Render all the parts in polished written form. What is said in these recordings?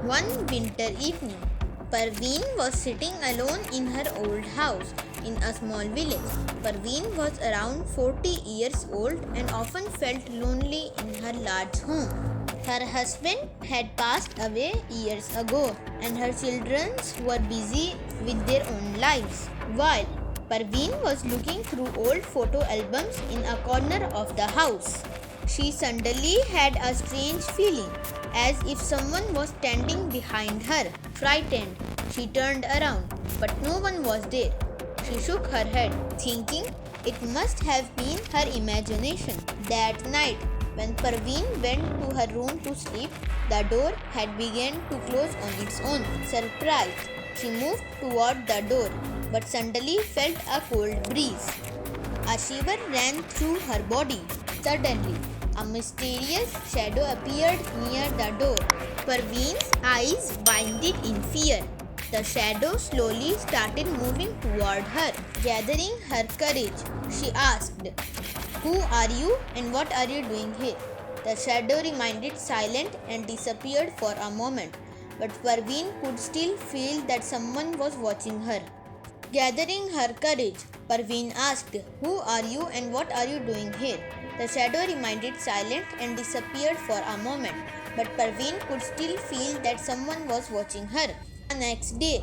One winter evening, Parveen was sitting alone in her old house in a small village. Parveen was around 40 years old and often felt lonely in her large home. Her husband had passed away years ago and her children were busy with their own lives. While Parveen was looking through old photo albums in a corner of the house, she suddenly had a strange feeling, as if someone was standing behind her. Frightened, she turned around, but no one was there. She shook her head, thinking it must have been her imagination. That night, when Parveen went to her room to sleep, the door had begun to close on its own. Surprised, she moved toward the door, but suddenly felt a cold breeze. A shiver ran through her body. Suddenly, a mysterious shadow appeared near the door. Parveen's eyes widened in fear. The shadow slowly started moving toward her. Gathering her courage, she asked, "Who are you and what are you doing here?" The shadow remained silent and disappeared for a moment, but Parveen could still feel that someone was watching her. Gathering her courage, Parveen asked, "Who are you and what are you doing here?" The shadow remained silent and disappeared for a moment, but Parveen could still feel that someone was watching her. The next day,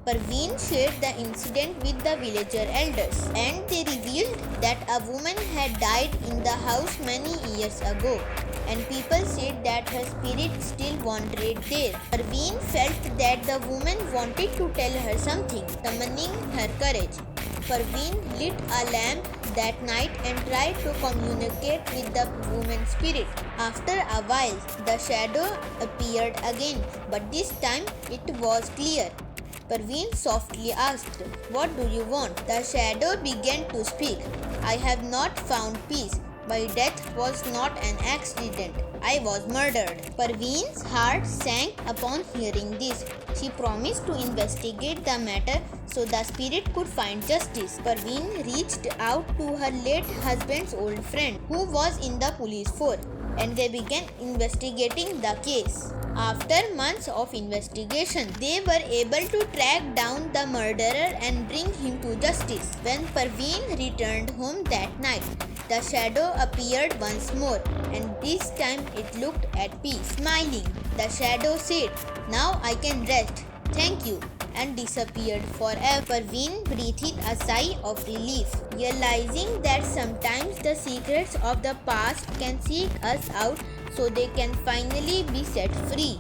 Parveen shared the incident with the villager elders, and they revealed that a woman had died in the house many years ago, and people said that her spirit still wandered there. Parveen felt that the woman wanted to tell her something, summoning her courage. Parveen lit a lamp that night and tried to communicate with the woman's spirit. After a while, the shadow appeared again, but this time it was clear. Parveen softly asked, "What do you want?" The shadow began to speak. "I have not found peace. My death was not an accident. I was murdered." Parveen's heart sank upon hearing this. She promised to investigate the matter so the spirit could find justice. Parveen reached out to her late husband's old friend, who was in the police force, and they began investigating the case. After months of investigation, they were able to track down the murderer and bring him to justice. When Parveen returned home that night, the shadow appeared once more, and this time it looked at peace. Smiling, the shadow said, "Now I can rest. Thank you," and disappeared forever. Parveen breathed a sigh of relief, realizing that sometimes the secrets of the past can seek us out so they can finally be set free.